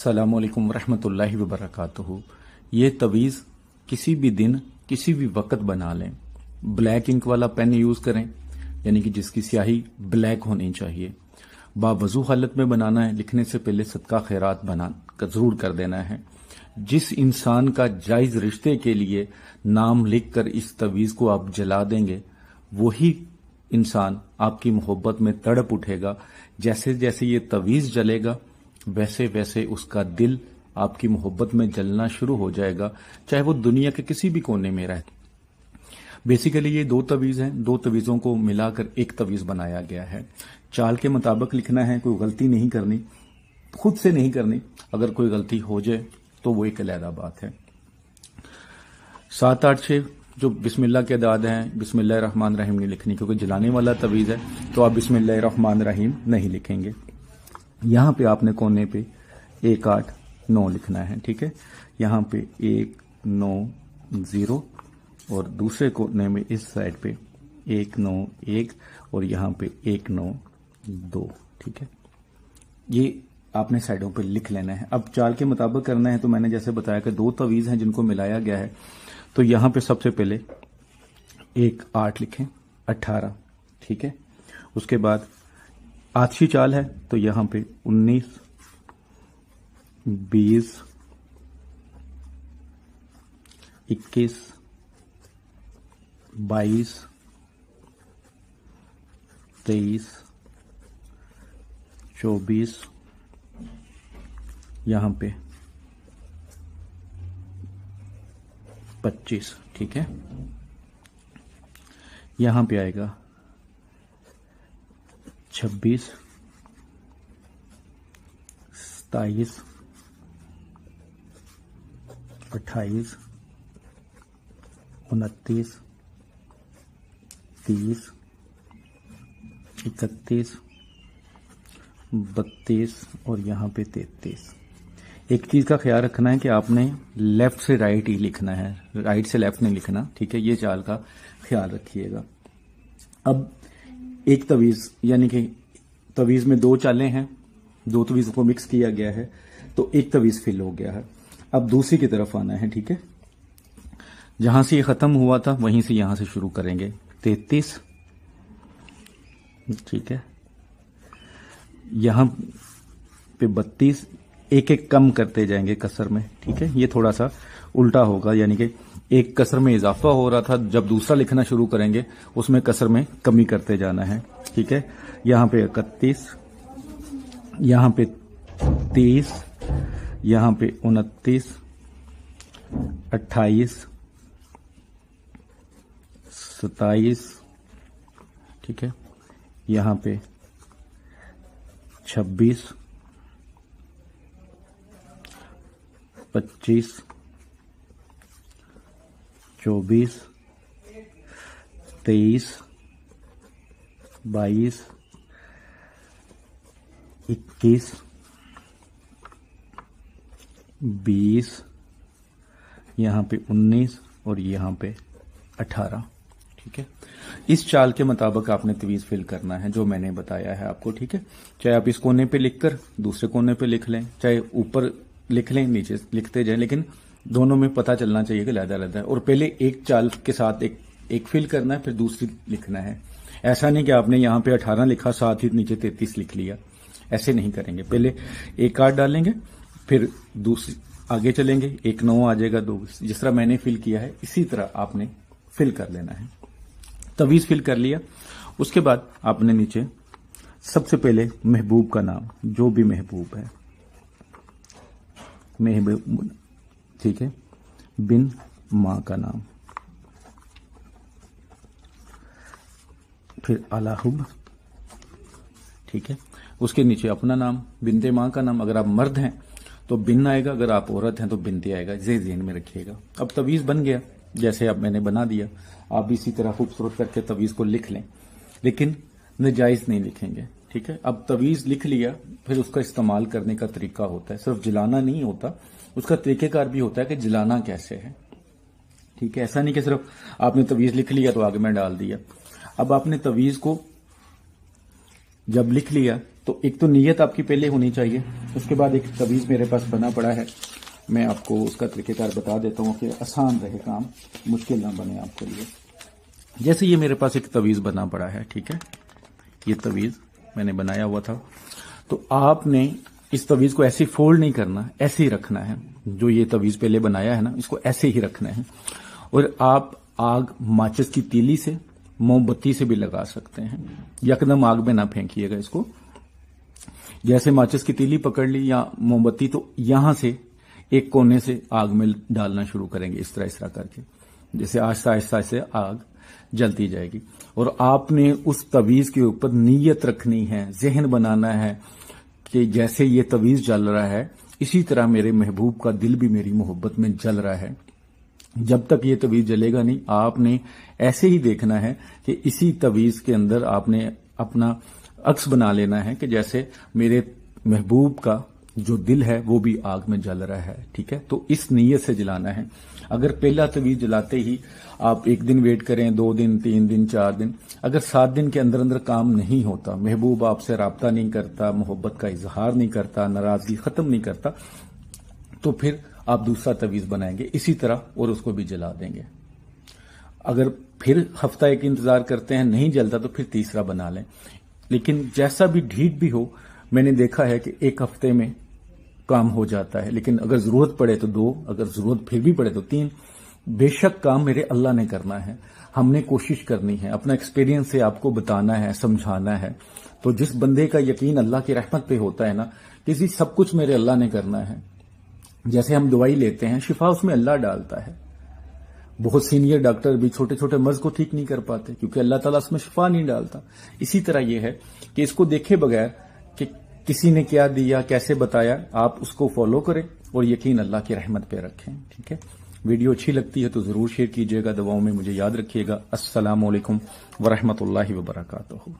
السلام علیکم ورحمۃ اللہ وبرکاتہ۔ یہ تویز کسی بھی دن کسی بھی وقت بنا لیں۔ بلیک انک والا پین یوز کریں، یعنی کہ جس کی سیاہی بلیک ہونی چاہیے۔ باوضو حالت میں بنانا ہے، لکھنے سے پہلے صدقہ خیرات ضرور کر دینا ہے۔ جس انسان کا جائز رشتے کے لیے نام لکھ کر اس تویز کو آپ جلا دیں گے، وہی انسان آپ کی محبت میں تڑپ اٹھے گا۔ جیسے جیسے یہ تویز جلے گا ویسے ویسے اس کا دل آپ کی محبت میں جلنا شروع ہو جائے گا، چاہے وہ دنیا کے کسی بھی کونے میں رہے۔ بیسیکلی یہ دو تویز ہیں، دو تویزوں کو ملا کر ایک تویز بنایا گیا ہے۔ چال کے مطابق لکھنا ہے، کوئی غلطی نہیں کرنی، خود سے نہیں کرنی۔ اگر کوئی غلطی ہو جائے تو وہ ایک علیحدہ بات ہے۔ 7 8 6 جو بسم اللہ کے اعداد ہیں، بسم اللہ الرحمن الرحیم نہیں لکھنی، کیونکہ جلانے والا تویز ہے تو آپ بسم اللہ الرحمن الرحیم نہیں لکھیں گے۔ یہاں پہ آپ نے کونے پہ 1 8 9 لکھنا ہے، ٹھیک ہے۔ یہاں پہ 1 9 0 اور دوسرے کونے میں اس سائڈ پہ 1 9 1 اور یہاں پہ 1 9 2، ٹھیک ہے۔ یہ آپ نے سائڈوں پہ لکھ لینا ہے۔ اب چال کے مطابق کرنا ہے تو میں نے جیسے بتایا کہ دو تویز ہیں جن کو ملایا گیا ہے، تو یہاں پہ سب سے پہلے 1 8 لکھیں 18، ٹھیک ہے۔ اس کے بعد آتشی چال ہے تو یہاں پہ 19 20 21 22 23 24 یہاں پہ 25، ٹھیک ہے۔ یہاں پہ آئے گا 26 27 28 29 30 31 32 اور یہاں پہ 33۔ ایک چیز کا خیال رکھنا ہے کہ آپ نے لیفٹ سے رائٹ ہی لکھنا ہے، رائٹ سے لیفٹ نہیں لکھنا، ٹھیک ہے۔ یہ چال کا خیال رکھیے گا۔ اب ایک تویز، یعنی کہ تویز میں 2 چالیں ہیں، 2 تویزوں کو مکس کیا گیا ہے تو ایک تویز فل ہو گیا ہے۔ اب دوسری کی طرف آنا ہے، ٹھیک ہے۔ جہاں سے یہ ختم ہوا تھا وہیں سے یہاں سے شروع کریں گے۔ 33، ٹھیک ہے۔ یہاں پہ 32، ایک ایک کم کرتے جائیں گے کسر میں، ٹھیک ہے۔ یہ تھوڑا سا الٹا ہوگا، یعنی کہ ایک کسر میں اضافہ ہو رہا تھا، جب دوسرا لکھنا شروع کریں گے اس میں کسر میں کمی کرتے جانا ہے، ٹھیک ہے۔ یہاں پہ 31، یہاں پہ 30، یہاں پہ 29 28 27، ٹھیک ہے۔ یہاں پہ 26 25 24 23 22 21 20، یہاں پہ 19 اور یہاں پہ 18، ٹھیک ہے۔ اس چال کے مطابق آپ نے تویز فل کرنا ہے جو میں نے بتایا ہے آپ کو، ٹھیک ہے۔ چاہے آپ اس کونے پہ لکھ کر دوسرے کونے پہ لکھ لیں، چاہے اوپر لکھ لیں نیچے لکھتے جائیں، لیکن دونوں میں پتہ چلنا چاہیے کہ علیحدہ علیحدہ ہے۔ اور پہلے ایک چال کے ساتھ ایک فل کرنا ہے، پھر دوسری لکھنا ہے۔ ایسا نہیں کہ آپ نے یہاں پہ 18 لکھا ساتھ ہی نیچے 33 لکھ لیا، ایسے نہیں کریں گے۔ پہلے 1 8 ڈالیں گے، پھر دوسری آگے چلیں گے، 1 9 آ جائے گا، 2 جس طرح میں نے فل کیا ہے اسی طرح آپ نے فل کر لینا ہے۔ تویز فل کر لیا، اس کے بعد آپ نے نیچے سب سے پہلے محبوب کا نام، جو بھی محبوب ہے، محبوب، ٹھیک ہے۔ بن ماں کا نام، پھر الہب، ٹھیک ہے۔ اس کے نیچے اپنا نام، بنتے ماں کا نام۔ اگر آپ مرد ہیں تو بن آئے گا، اگر آپ عورت ہیں تو بنتے آئے گا، یہ ذہن میں رکھیے گا۔ اب تویز بن گیا جیسے اب میں نے بنا دیا، آپ اسی طرح خوبصورت کر کے تویز کو لکھ لیں، لیکن نجائز نہیں لکھیں گے، ٹھیک ہے۔ اب تویز لکھ لیا، پھر اس کا استعمال کرنے کا طریقہ ہوتا ہے، صرف جلانا نہیں ہوتا، اس کا طریقہ کار بھی ہوتا ہے کہ جلانا کیسے ہے، ٹھیک ہے۔ ایسا نہیں کہ صرف آپ نے تویز لکھ لیا تو آگے میں ڈال دیا۔ اب آپ نے تویز کو جب لکھ لیا تو ایک تو نیت آپ کی پہلے ہونی چاہیے. اس کے بعد ایک تویز میرے پاس بنا پڑا ہے, میں آپ کو اس کا طریقہ کار بتا دیتا ہوں کہ آسان رہے کام, مشکل نہ بنے آپ کے لیے. جیسے یہ میرے پاس ایک تویز بنا پڑا ہے, ٹھیک ہے, یہ تویز میں نے بنایا ہوا تھا. تو آپ نے اس تویز کو ایسے فولڈ نہیں کرنا, ایسے ہی رکھنا ہے. جو یہ تویز پہلے بنایا ہے نا, اس کو ایسے ہی رکھنا ہے. اور آپ آگ ماچس کی تیلی سے, موم بتی سے بھی لگا سکتے ہیں. یکدم آگ میں نہ پھینکیے گا اس کو. جیسے ماچس کی تیلی پکڑ لی یا موم بتی, تو یہاں سے ایک کونے سے آگ میں ڈالنا شروع کریں گے, اس طرح کر کے, جیسے آہستہ آہستہ سے آگ جلتی جائے گی. اور آپ نے اس تویز کے اوپر نیت رکھنی ہے, ذہن بنانا ہے کہ جیسے یہ تویز جل رہا ہے اسی طرح میرے محبوب کا دل بھی میری محبت میں جل رہا ہے. جب تک یہ تویز جلے گا نہیں, آپ نے ایسے ہی دیکھنا ہے کہ اسی تویز کے اندر آپ نے اپنا عکس بنا لینا ہے کہ جیسے میرے محبوب کا جو دل ہے وہ بھی آگ میں جل رہا ہے. ٹھیک ہے, تو اس نیت سے جلانا ہے. اگر پہلا تویز جلاتے ہی آپ 1 دن ویٹ کریں, 2 دن, 3 دن, 4 دن, اگر 7 دن کے اندر اندر کام نہیں ہوتا, محبوب آپ سے رابطہ نہیں کرتا, محبت کا اظہار نہیں کرتا, ناراضگی ختم نہیں کرتا, تو پھر آپ دوسرا تویز بنائیں گے اسی طرح اور اس کو بھی جلا دیں گے. اگر پھر ہفتہ ایک انتظار کرتے ہیں, نہیں جلتا, تو پھر تیسرا بنا لیں. لیکن جیسا بھی ڈھیٹ بھی ہو, میں نے دیکھا ہے کہ 1 ہفتے میں کام ہو جاتا ہے. لیکن اگر ضرورت پڑے تو 2, اگر ضرورت پھر بھی پڑے تو 3. بے شک کام میرے اللہ نے کرنا ہے, ہم نے کوشش کرنی ہے, اپنا ایکسپیرینس سے آپ کو بتانا ہے, سمجھانا ہے. تو جس بندے کا یقین اللہ کی رحمت پہ ہوتا ہے نا, کسی سب کچھ میرے اللہ نے کرنا ہے. جیسے ہم دوائی لیتے ہیں, شفا اس میں اللہ ڈالتا ہے. بہت سینئر ڈاکٹر بھی چھوٹے چھوٹے مرض کو ٹھیک نہیں کر پاتے کیونکہ اللہ تعالیٰ اس میں شفا نہیں ڈالتا. اسی طرح یہ ہے کہ اس کو دیکھے بغیر کہ کسی نے کیا دیا, کیسے بتایا, آپ اس کو فالو کریں اور یقین اللہ کی رحمت پہ رکھیں. ٹھیک ہے, ویڈیو اچھی لگتی ہے تو ضرور شیئر کیجیے گا. دعاؤں میں مجھے یاد رکھیے گا. السلام علیکم ورحمۃ اللہ وبرکاتہ.